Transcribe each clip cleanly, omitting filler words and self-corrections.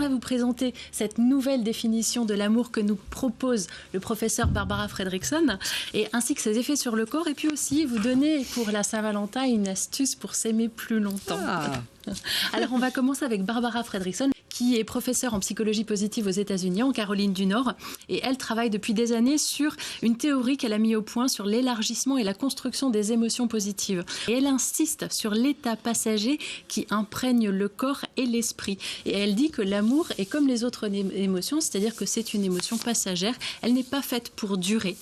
j'aimerais vous présenter cette nouvelle définition de l'amour que nous propose le professeur Barbara Fredrickson, et ainsi que ses effets sur le corps, et puis aussi vous donner pour la Saint-Valentin une astuce pour s'aimer plus longtemps. Alors on va commencer avec Barbara Fredrickson, qui est professeure en psychologie positive aux États-Unis, en Caroline du Nord, et elle travaille depuis des années sur une théorie qu'elle a mis au point sur l'élargissement et la construction des émotions positives. Et elle insiste sur l'état passager qui imprègne le corps et l'esprit. Et elle dit que l'amour est comme les autres émotions, c'est-à-dire que c'est une émotion passagère, elle n'est pas faite pour durer.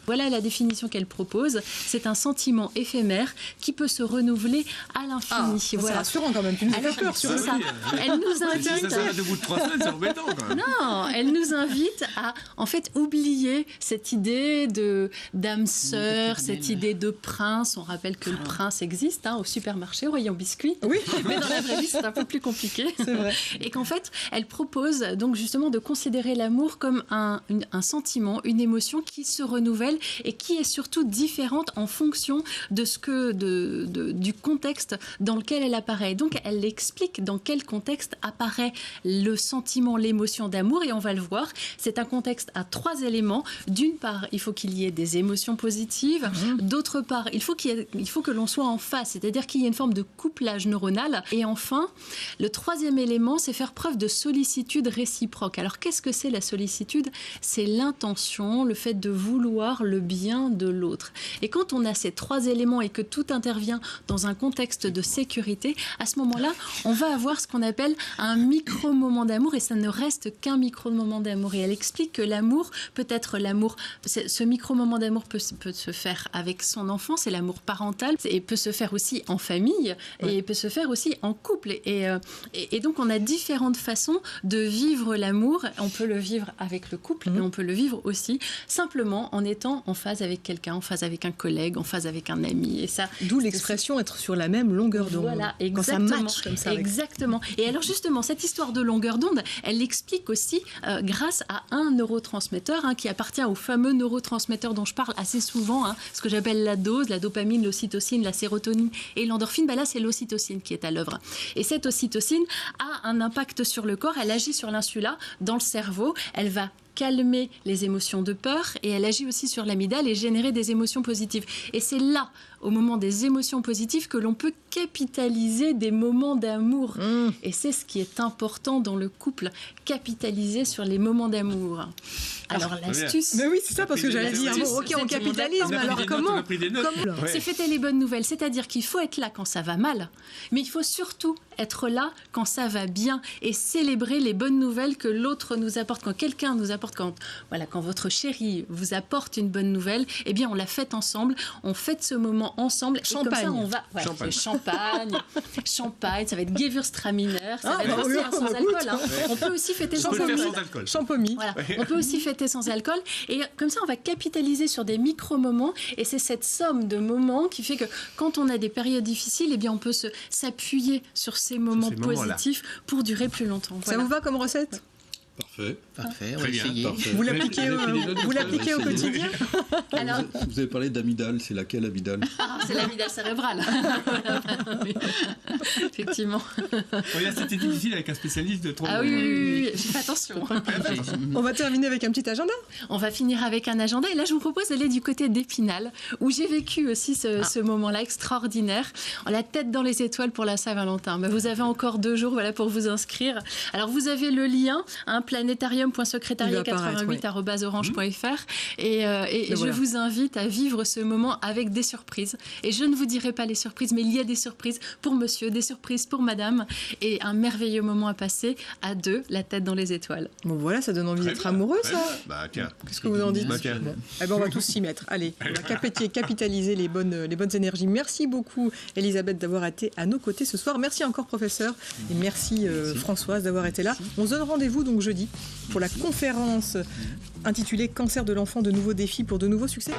Voilà la définition qu'elle propose. C'est un sentiment éphémère qui peut se renouveler à l'infini. C'est rassurant quand même. Tu nous fais peur sur ça. Elle nous invite. Ça s'arrête au bout de 3 semaines, c'est embêtant quand même. Non, elle nous invite à en fait oublier cette idée d'âme sœur, cette idée de prince. On rappelle que le prince existe au supermarché, au rayon biscuits. Oui. Mais dans la vraie vie, c'est un peu plus compliqué. C'est vrai. Et qu'en fait, elle propose donc justement de considérer l'amour comme un sentiment, une émotion qui se renouvelle et qui est surtout différente en fonction de du contexte dans lequel elle apparaît. Donc, elle explique dans quel contexte apparaît le sentiment, l'émotion d'amour, et on va le voir. C'est un contexte à 3 éléments. D'une part, il faut qu'il y ait des émotions positives. D'autre part, il faut que l'on soit en face, c'est-à-dire qu'il y ait une forme de couplage neuronal. Et enfin, le 3e élément, c'est faire preuve de sollicitude réciproque. Alors, qu'est-ce que c'est la sollicitude ? C'est l'intention, le fait de vouloir le bien de l'autre. Et quand on a ces 3 éléments et que tout intervient dans un contexte de sécurité, à ce moment-là, on va avoir ce qu'on appelle un micro-moment d'amour, et ça ne reste qu'un micro-moment d'amour. Et elle explique que l'amour peut être l'amour, ce micro-moment d'amour peut se faire avec son enfant, c'est l'amour parental, et peut se faire aussi en famille, et peut se faire aussi en couple. Et donc, on a différentes façons de vivre l'amour. On peut le vivre avec le couple, mais on peut le vivre aussi simplement en étant en phase avec quelqu'un, en phase avec un collègue, en phase avec un ami. Et ça, d'où l'expression être sur la même longueur d'onde. Voilà, exactement. Quand ça match comme ça. Exactement. Et alors justement, cette histoire de longueur d'onde, elle l'explique aussi grâce à un neurotransmetteur qui appartient au fameux neurotransmetteur dont je parle assez souvent, ce que j'appelle la dose, la dopamine, l'ocytocine, la sérotonine et l'endorphine. Là, c'est l'ocytocine qui est à l'œuvre. Et cette ocytocine a un impact sur le corps. Elle agit sur l'insula dans le cerveau. Elle va calmer les émotions de peur, et elle agit aussi sur l'amygdale et générer des émotions positives. Et c'est là, au moment des émotions positives, que l'on peut capitaliser des moments d'amour. Et c'est ce qui est important dans le couple, capitaliser sur les moments d'amour. Alors l'astuce... Mais oui, c'est ça, parce que j'allais dire, ok, on capitalise, mais alors comment C'est fêter les bonnes nouvelles, c'est-à-dire qu'il faut être là quand ça va mal, mais il faut surtout être là quand ça va bien, et célébrer les bonnes nouvelles que l'autre nous apporte. Quand quelqu'un nous apporte, quand votre chéri vous apporte une bonne nouvelle, eh bien on la fête ensemble, on fête ce moment ensemble. Champagne. Et comme ça, on va... champagne, ça va être Gewürztraminer, ça va être aussi sans alcool. On peut aussi fêter sans alcool. Champomy. Voilà. On peut aussi fêter sans alcool. Et comme ça, on va capitaliser sur des micro-moments. Et c'est cette somme de moments qui fait que quand on a des périodes difficiles, eh bien, on peut s'appuyer sur ces moments positifs pour durer plus longtemps. Ça vous va comme recette ? Parfait, on va essayer. Vous l'appliquez au quotidien? Alors, vous avez parlé d'amygdale, c'est laquelle amygdale? C'est l'amygdale cérébrale. Effectivement. C'était difficile avec un spécialiste de trop. Ah oui, faites attention. On va terminer avec un petit agenda. On va finir avec un agenda, et là je vous propose d'aller du côté d'Épinal, où j'ai vécu aussi ce moment-là extraordinaire. La tête dans les étoiles pour la Saint-Valentin. Vous avez encore 2 jours pour vous inscrire. Alors vous avez le lien, planétarium.secrétariat88@orange.fr, et je vous invite à vivre ce moment avec des surprises. Et je ne vous dirai pas les surprises, mais il y a des surprises pour monsieur, des surprises pour madame, et un merveilleux moment à passer à 2, la tête dans les étoiles. Bon voilà, ça donne envie d'être amoureux, ça. Tiens. Qu'est-ce que vous en dites? On va tous s'y mettre. Allez, on va capitaliser les bonnes énergies. Merci beaucoup, Elisabeth, d'avoir été à nos côtés ce soir. Merci encore, professeur, et merci Françoise d'avoir été là. On se donne rendez-vous donc jeudi pour la conférence intitulée Cancer de l'enfant, de nouveaux défis pour de nouveaux succès.